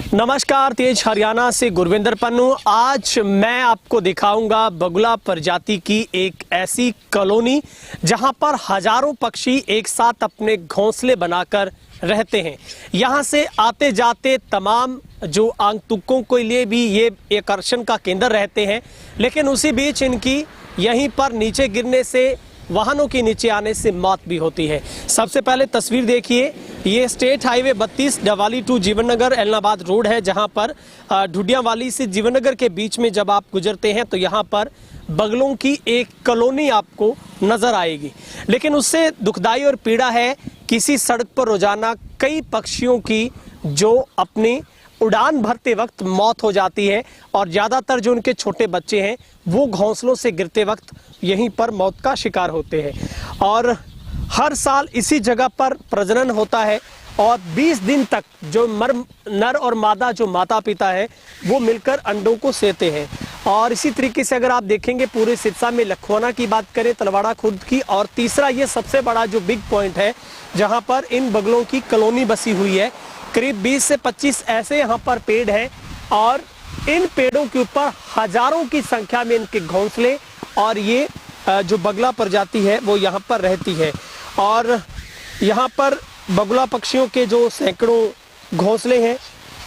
नमस्कार, तेज हरियाणा से गुरविंदर पन्नू। आज मैं आपको दिखाऊंगा बगुला प्रजाति की एक ऐसी कॉलोनी जहां पर हजारों पक्षी एक साथ अपने घोंसले बनाकर रहते हैं। यहां से आते जाते तमाम जो आगंतुकों के लिए भी ये आकर्षण का केंद्र रहते हैं, लेकिन उसी बीच इनकी यहीं पर नीचे गिरने से, वाहनों के नीचे आने से मौत भी होती है। सबसे पहले तस्वीर देखिए, ये state highway 32 Dabwali to Jeevannagar Ellenabad road है, जहां पर ढूडियावाली से जीवननगर के बीच में जब आप गुजरते हैं तो यहां पर बगलों की एक कॉलोनी आपको नजर आएगी। लेकिन उससे दुखदाई और पीड़ा है, किसी सड़क पर रोजाना कई पक्षियों की जो अपनी उड़ान भरते वक्त मौत हो जाती है और ज़्यादातर जो उनके छोटे बच्चे हैं वो घोंसलों से गिरते वक्त यहीं पर मौत का शिकार होते हैं। और हर साल इसी जगह पर प्रजनन होता है और 20 दिन तक जो नर और मादा जो माता पिता है वो मिलकर अंडों को सेते हैं। और इसी तरीके से अगर आप देखेंगे पूरे सिरसा में लखवाना की बात करें, तलवाड़ा खुर्द की, और तीसरा ये सबसे बड़ा जो बिग पॉइंट है जहाँ पर इन बगलों की कॉलोनी बसी हुई है। करीब 20 से 25 ऐसे यहाँ पर पेड़ हैं और इन पेड़ों के ऊपर हजारों की संख्या में इनके घोंसले और ये जो बगला प्रजाति है वो यहाँ पर रहती है। और यहाँ पर बगुला पक्षियों के जो सैकड़ों घोंसले हैं।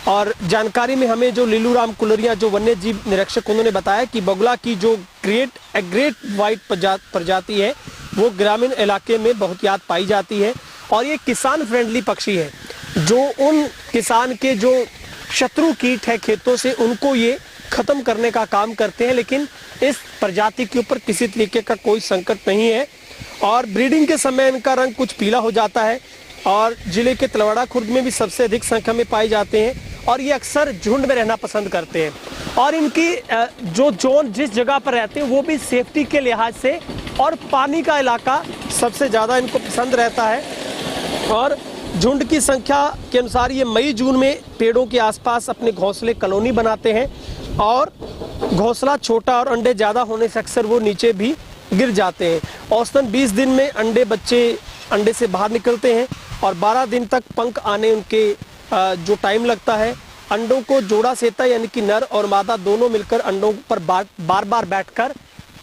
और जानकारी में हमें जो लीलू राम कुलरिया जो वन्य जीव निरीक्षक उन्होंने बताया कि बगुला की जो ग्रेट वाइट प्रजाति है वो ग्रामीण इलाके में बहुत याद पाई जाती है और ये किसान फ्रेंडली पक्षी है। जो उन किसान के जो शत्रु कीट है खेतों से उनको ये खत्म करने का काम करते हैं, लेकिन इस प्रजाति के ऊपर किसी तरीके का कोई संकट नहीं है। और ब्रीडिंग के समय इनका रंग कुछ पीला हो जाता है और जिले के तलवाड़ा खुर्द में भी सबसे अधिक संख्या में पाए जाते हैं और ये अक्सर झुंड में रहना पसंद करते हैं। और इनकी जो जोन जिस जगह पर रहते हैं वो भी सेफ्टी के लिहाज से और पानी का इलाका सबसे ज़्यादा इनको पसंद रहता है। और झुंड की संख्या के अनुसार ये मई जून में पेड़ों के आसपास अपने घोंसले कॉलोनी बनाते हैं और घोंसला छोटा और अंडे ज़्यादा होने से अक्सर वो नीचे भी गिर जाते हैं। औसतन 20 दिन में बच्चे अंडे से बाहर निकलते हैं और 12 दिन तक पंख आने उनके जो टाइम लगता है। अंडों को जोड़ा सेता यानी कि नर और मादा दोनों मिलकर अंडों पर बार बार बैठकर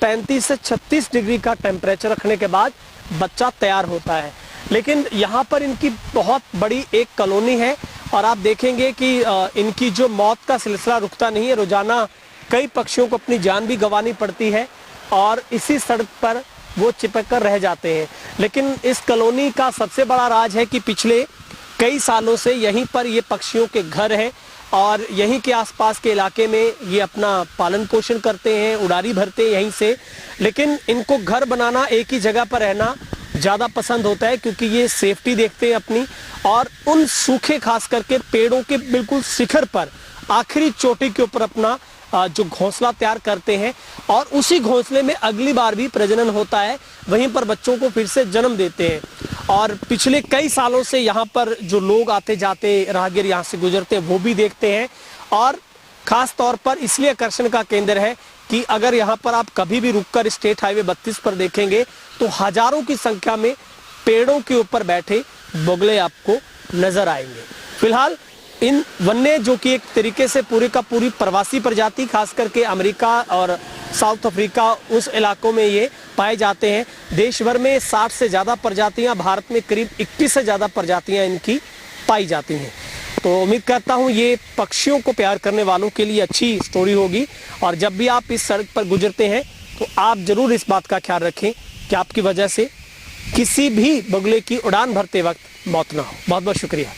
35 से 36 डिग्री का टेम्परेचर रखने के बाद बच्चा तैयार होता है। लेकिन यहाँ पर इनकी बहुत बड़ी एक कॉलोनी है और आप देखेंगे कि इनकी जो मौत का सिलसिला रुकता नहीं है। रोजाना कई पक्षियों को अपनी जान भी गंवानी पड़ती है और इसी सड़क पर वो चिपक कर रह जाते हैं। लेकिन इस कॉलोनी का सबसे बड़ा राज है कि पिछले कई सालों से यहीं पर ये पक्षियों के घर हैं और यहीं के आसपास के इलाके में ये अपना पालन पोषण करते हैं, उड़ारी भरते हैं यहीं से। लेकिन इनको घर बनाना, एक ही जगह पर रहना ज़्यादा पसंद होता है क्योंकि ये सेफ्टी देखते हैं अपनी। और उन सूखे खास करके पेड़ों के बिल्कुल शिखर पर आखिरी चोटी के ऊपर अपना जो घोंसला तैयार करते हैं और उसी घोंसले में अगली बार भी प्रजनन होता है, वहीं पर बच्चों को फिर से जन्म देते हैं। और पिछले कई सालों से यहाँ पर जो लोग आते जाते राहगीर यहाँ से गुजरते हैं वो भी देखते हैं। और ख़ास तौर पर इसलिए आकर्षण का केंद्र है कि अगर यहाँ पर आप कभी भी रुककर स्टेट हाईवे 32 पर देखेंगे तो हजारों की संख्या में पेड़ों के ऊपर बैठे बगुले आपको नजर आएंगे। फिलहाल इन वन्य जो कि एक तरीके से पूरी का पूरी प्रवासी प्रजाति, खास करके अमेरिका और साउथ अफ्रीका उस इलाकों में ये पाए जाते हैं। देश भर में 60 से ज़्यादा प्रजातियां, भारत में करीब 21 से ज़्यादा प्रजातियां इनकी पाई जाती हैं। तो उम्मीद करता हूँ ये पक्षियों को प्यार करने वालों के लिए अच्छी स्टोरी होगी। और जब भी आप इस सड़क पर गुजरते हैं तो आप ज़रूर इस बात का ख्याल रखें कि आपकी वजह से किसी भी बगुले की उड़ान भरते वक्त मौत ना हो। बहुत बहुत शुक्रिया।